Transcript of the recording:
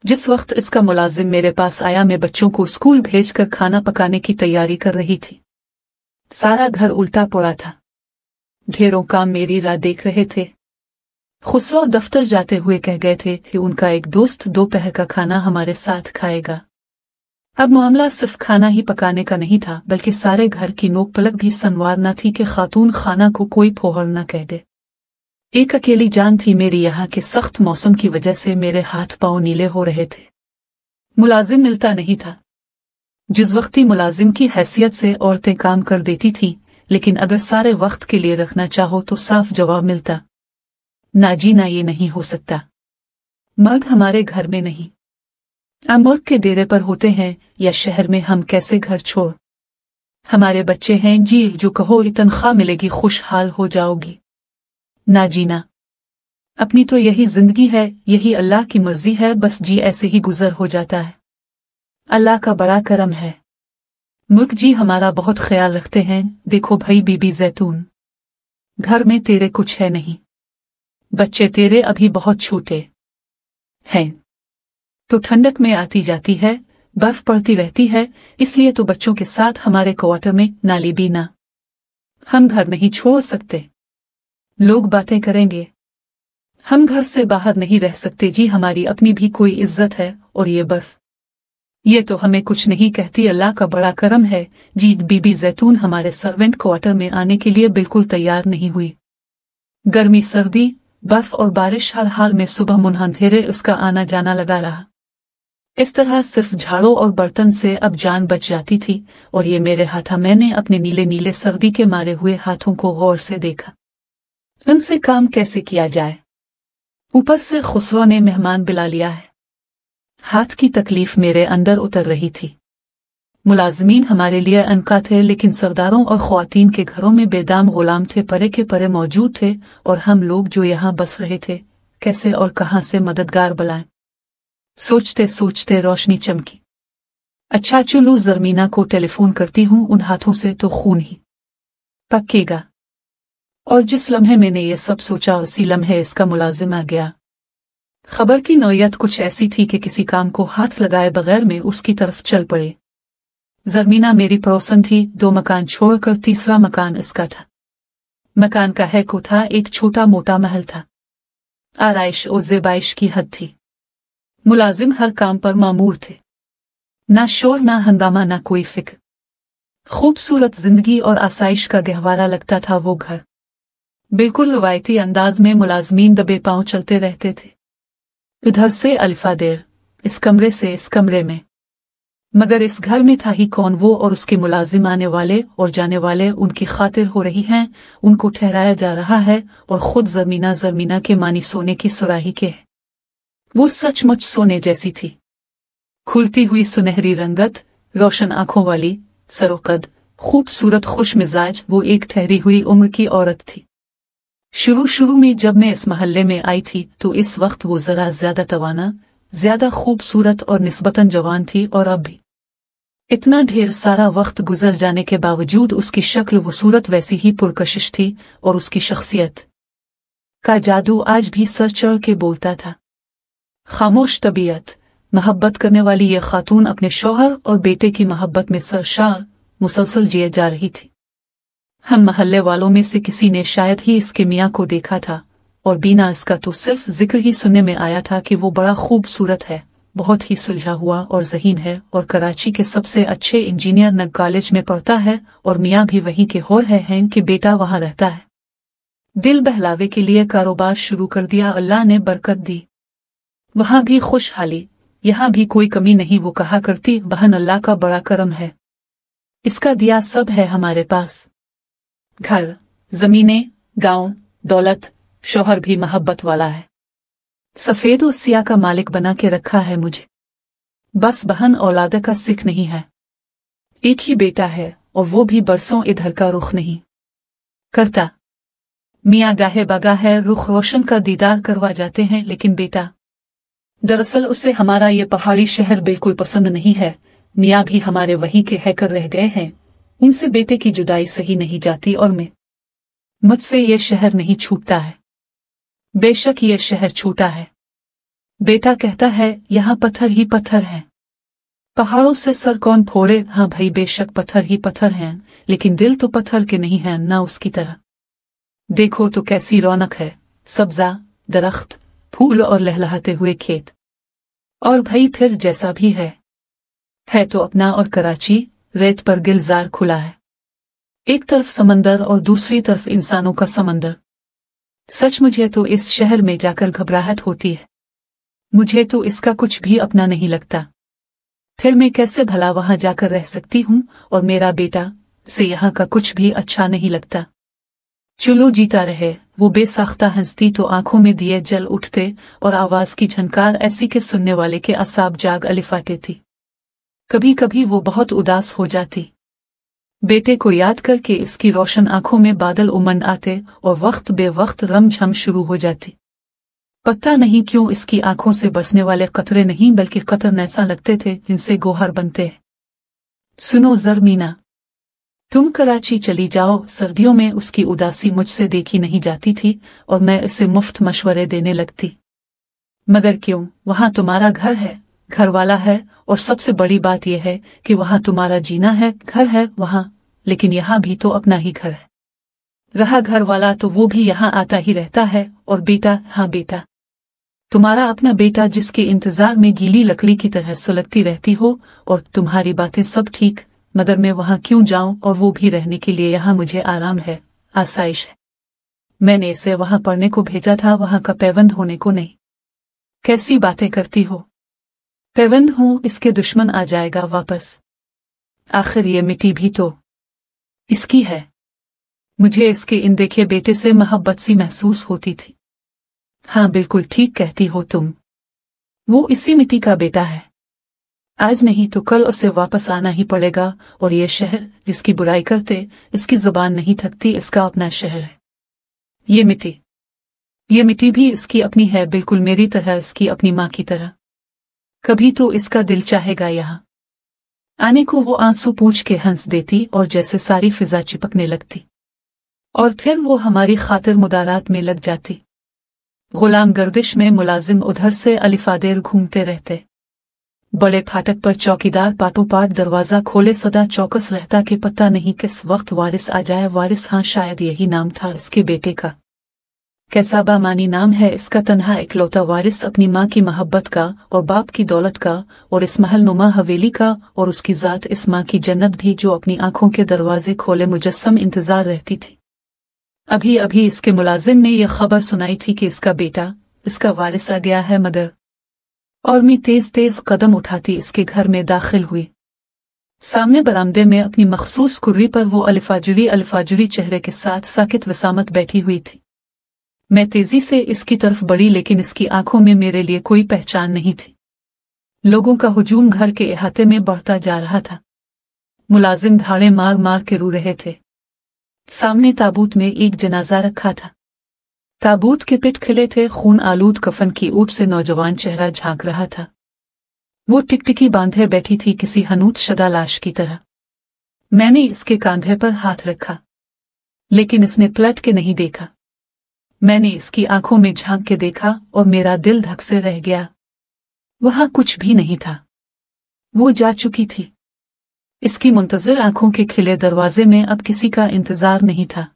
जिस वक्त इसका मुलाजिम मेरे पास आया, मैं बच्चों को स्कूल भेजकर खाना पकाने की तैयारी कर रही थी। सारा घर उल्टा पड़ा था। ढेरों काम मेरी राह देख रहे थे। खुसरो दफ्तर जाते हुए कह गए थे कि उनका एक दोस्त दोपहर का खाना हमारे साथ खाएगा। अब मामला सिर्फ खाना ही पकाने का नहीं था, बल्कि सारे घर की नोक पलक भी संवारना थी कि खातून खाना को कोई फोहड़ न कह दे। एक अकेली जान थी मेरी यहाँ के सख्त मौसम की वजह से मेरे हाथ पांव नीले हो रहे थे। मुलाजिम मिलता नहीं था। जिस वक्ती मुलाजिम की हैसियत से औरतें काम कर देती थीं, लेकिन अगर सारे वक्त के लिए रखना चाहो तो साफ जवाब मिलता, ना जी ना, ये नहीं हो सकता। मर्द हमारे घर में नहीं। आप मुल्क के डेरे पर होते हैं या शहर में, हम कैसे घर छोड़। हमारे बच्चे हैं जी, जो कहो तनख्वाह मिलेगी खुशहाल हो जाओगी। ना जी ना, अपनी तो यही जिंदगी है, यही अल्लाह की मर्जी है, बस जी ऐसे ही गुजर हो जाता है। अल्लाह का बड़ा करम है। मुल्क जी हमारा बहुत ख्याल रखते हैं। देखो भाई बीबी जैतून, घर में तेरे कुछ है नहीं, बच्चे तेरे अभी बहुत छोटे हैं, तो ठंडक में आती जाती है, बर्फ पड़ती रहती है, इसलिए तो बच्चों के साथ हमारे क्वार्टर में नाली भी ना। हम घर नहीं छोड़ सकते, लोग बातें करेंगे। हम घर से बाहर नहीं रह सकते जी, हमारी अपनी भी कोई इज्जत है। और ये बर्फ, ये तो हमें कुछ नहीं कहती, अल्लाह का बड़ा करम है जी। बीबी जैतून हमारे सर्वेंट क्वार्टर में आने के लिए बिल्कुल तैयार नहीं हुई। गर्मी, सर्दी, बर्फ और बारिश, हर हाल में सुबह मुन्ह अंधेरे उसका आना जाना लगा रहा। इस तरह सिर्फ झाड़ू और बर्तन से अब जान बच जाती थी। और ये मेरे हाथ, मैंने अपने नीले नीले सर्दी के मारे हुए हाथों को गौर से देखा। उनसे काम कैसे किया जाए। ऊपर से खुसरो ने मेहमान बुला लिया है। हाथ की तकलीफ मेरे अंदर उतर रही थी। मुलाजमीन हमारे लिए अनका थे, लेकिन सरदारों और ख्वातीन के घरों में बेदाम गुलाम थे, परे के परे मौजूद थे। और हम लोग जो यहाँ बस रहे थे, कैसे और कहाँ से मददगार बुलाएं। सोचते सोचते रोशनी चमकी। अच्छा चलो जरमीना को टेलीफोन करती हूँ, उन हाथों से तो खून ही पकेगा। और जिस लम्हे मैंने ये सब सोचा, उसी लम्हे इसका मुलाजिम आ गया। खबर की नौयत कुछ ऐसी थी कि किसी काम को हाथ लगाए बगैर में उसकी तरफ चल पड़े। जरमीना मेरी पड़ोसन थी। 2 मकान छोड़कर तीसरा मकान इसका था। मकान का है को था, एक छोटा मोटा महल था। आराइश और ज़ेबाइश की हद थी। मुलाजिम हर काम पर मामूर थे। ना शोर, ना हंगामा, ना कोई फिक्र। खूबसूरत जिंदगी और आसाइश का गहवारा लगता था वो घर। बिल्कुल रवायती अंदाज में मुलाजमीन दबे पांव चलते रहते थे, इधर से अल्फादेर, इस कमरे से इस कमरे में। मगर इस घर में था ही कौन, वो और उसके मुलाजिम आने वाले और जाने वाले उनकी खातिर हो रही हैं, उनको ठहराया जा रहा है। और खुद जरमीना के मानी सोने की सुराही के है। वो सचमुच सोने जैसी थी। खुलती हुई सुनहरी रंगत, रोशन आंखों वाली, सरोकद, खूबसूरत, खुश मिजाज, वो एक ठहरी हुई उम्र की औरत थी। शुरू में जब मैं इस महल्ले में आई थी तो इस वक्त वो जरा ज्यादा तवाना, ज्यादा खूबसूरत और निस्बतन जवान थी। और अब भी इतना ढेर सारा वक्त गुजर जाने के बावजूद उसकी शक्ल व सूरत वैसी ही पुरकशिश थी। और उसकी शख्सियत का जादू आज भी सर चढ़ के बोलता था। खामोश तबीयत, मोहब्बत करने वाली ये खातून अपने शौहर और बेटे की मोहब्बत में सरशार मुसलसल जिए जा रही थी। हम महल्ले वालों में से किसी ने शायद ही इसके मियाँ को देखा था, और बिना इसका तो सिर्फ जिक्र ही सुनने में आया था कि वो बड़ा खूबसूरत है, बहुत ही सुलझा हुआ और ज़हीन है, और कराची के सबसे अच्छे इंजीनियर नग कॉलेज में पढ़ता है। और मियाँ भी वहीं के हो रहे हैं कि बेटा वहाँ रहता है। दिल बहलावे के लिए कारोबार शुरू कर दिया, अल्लाह ने बरकत दी। वहाँ भी खुशहाली, यहाँ भी कोई कमी नहीं। वो कहा करती, बहन अल्लाह का बड़ा करम है, इसका दिया सब है हमारे पास। घर, जमीनें, गांव, दौलत, शौहर भी मोहब्बत वाला है। सफेद और सिया का मालिक बना के रखा है मुझे। बस बहन औलादा का सिख नहीं है। एक ही बेटा है, और वो भी बरसों इधर का रुख नहीं करता। मियाँ गाहे बगा है, रुख रोशन का दीदार करवा जाते हैं, लेकिन बेटा, दरअसल उसे हमारा ये पहाड़ी शहर बिल्कुल पसंद नहीं है। मियाँ भी हमारे वहीं के है कर रह गए हैं, उनसे बेटे की जुदाई सही नहीं जाती। और मुझसे ये शहर नहीं छूटता है। बेशक ये शहर छूटा है, बेटा कहता है, यहाँ पत्थर ही पत्थर हैं। पहाड़ों से सर कौन फोड़े? हाँ भाई, बेशक पत्थर ही पत्थर हैं, लेकिन दिल तो पत्थर के नहीं हैं ना उसकी तरह। देखो तो कैसी रौनक है, सब्जा, दरख्त, फूल और लहलहाते हुए खेत। और भाई फिर जैसा भी है तो अपना। और कराची रेत पर गिलजार खुला है, एक तरफ समंदर और दूसरी तरफ इंसानों का समंदर। सच मुझे तो इस शहर में जाकर घबराहट होती है, मुझे तो इसका कुछ भी अपना नहीं लगता। फिर मैं कैसे भला वहां जाकर रह सकती हूँ? और मेरा बेटा से यहाँ का कुछ भी अच्छा नहीं लगता। चलो जीता रहे। वो बेसाख्ता हंसती तो आंखों में दिए जल उठते और आवाज की झनकार ऐसी कि सुनने वाले के असाब जाग अलिफाटे थी। कभी कभी वो बहुत उदास हो जाती, बेटे को याद करके इसकी रोशन आंखों में बादल उमड़ आते और वक्त बेवक्त रमझम शुरू हो जाती। पता नहीं क्यों इसकी आंखों से बरसने वाले कतरे नहीं बल्कि कतरन ऐसा लगते थे जिनसे गोहर बनते। सुनो जरमीना, तुम कराची चली जाओ। सर्दियों में उसकी उदासी मुझसे देखी नहीं जाती थी और मैं इसे मुफ्त मशवरे देने लगती। मगर क्यों? वहां तुम्हारा घर है, घर वाला है, और सबसे बड़ी बात यह है कि वहां तुम्हारा जीना है। घर है वहां, लेकिन यहाँ भी तो अपना ही घर है। रहा घर वाला तो वो भी यहाँ आता ही रहता है। और बेटा, हाँ बेटा, तुम्हारा अपना बेटा जिसके इंतजार में गीली लकड़ी की तरह सुलगती रहती हो। और तुम्हारी बातें सब ठीक, मगर मैं वहां क्यों जाऊं? और वो भी रहने के लिए। यहाँ मुझे आराम है, आसाइश है। मैंने इसे वहां पढ़ने को भेजा था, वहां का पैबंद होने को नहीं। कैसी बातें करती हो? पैबंद हूं, इसके दुश्मन आ जाएगा वापस। आखिर ये मिट्टी भी तो इसकी है। मुझे इसके इन देखे बेटे से मोहब्बत सी महसूस होती थी। हाँ बिल्कुल ठीक कहती हो तुम, वो इसी मिट्टी का बेटा है। आज नहीं तो कल उसे वापस आना ही पड़ेगा। और ये शहर जिसकी बुराई करते इसकी जुबान नहीं थकती, इसका अपना शहर है। ये मिट्टी भी इसकी अपनी है, बिल्कुल मेरी तरह, इसकी अपनी माँ की तरह। कभी तो इसका दिल चाहेगा यहाँ आने को। वो आंसू पूंछ के हंस देती और जैसे सारी फिजा चिपकने लगती, और फिर वो हमारी खातिर मुदारात में लग जाती। गुलाम गर्दिश में मुलाजिम उधर से अलिफादेर घूमते रहते। बड़े फाटक पर चौकीदार पाटो पाट दरवाजा खोले सदा चौकस रहता कि पता नहीं किस वक्त वारिस आ जाए। वारिस, हाँ शायद यही नाम था इसके बेटे का। कैसा बामानी नाम है इसका। तन्हा इकलौता वारिस, अपनी माँ की मोहब्बत का और बाप की दौलत का और इस महल नुमा हवेली का, और उसकी जात इस माँ की जन्नत भी जो अपनी आंखों के दरवाजे खोले मुजस्सम इंतजार रहती थी। अभी अभी इसके मुलाजिम ने यह खबर सुनाई थी कि इसका बेटा, इसका वारिस आ गया है। मगर और मैं तेज तेज कदम उठाती इसके घर में दाखिल हुई। सामने बरामदे में अपनी मखसूस कुर्री पर वो अलिफाजुली चेहरे के साथ साकित वसामत बैठी हुई थी। मैं तेजी से इसकी तरफ बढ़ी, लेकिन इसकी आंखों में मेरे लिए कोई पहचान नहीं थी। लोगों का हुजूम घर के अहाते में बढ़ता जा रहा था। मुलाजिम धाड़े मार मार के रो रहे थे। सामने ताबूत में एक जनाजा रखा था। ताबूत के पिट खिले थे, खून आलूद कफन की ऊट से नौजवान चेहरा झांक रहा था। वो टिकटिकी बांधे बैठी थी किसी हनूत शदा लाश की तरह। मैंने इसके कांधे पर हाथ रखा, लेकिन इसने पलट के नहीं देखा। मैंने इसकी आंखों में झांक के देखा और मेरा दिल धक से रह गया। वहां कुछ भी नहीं था, वो जा चुकी थी। इसकी मुंतजिर आंखों के खिले दरवाजे में अब किसी का इंतजार नहीं था।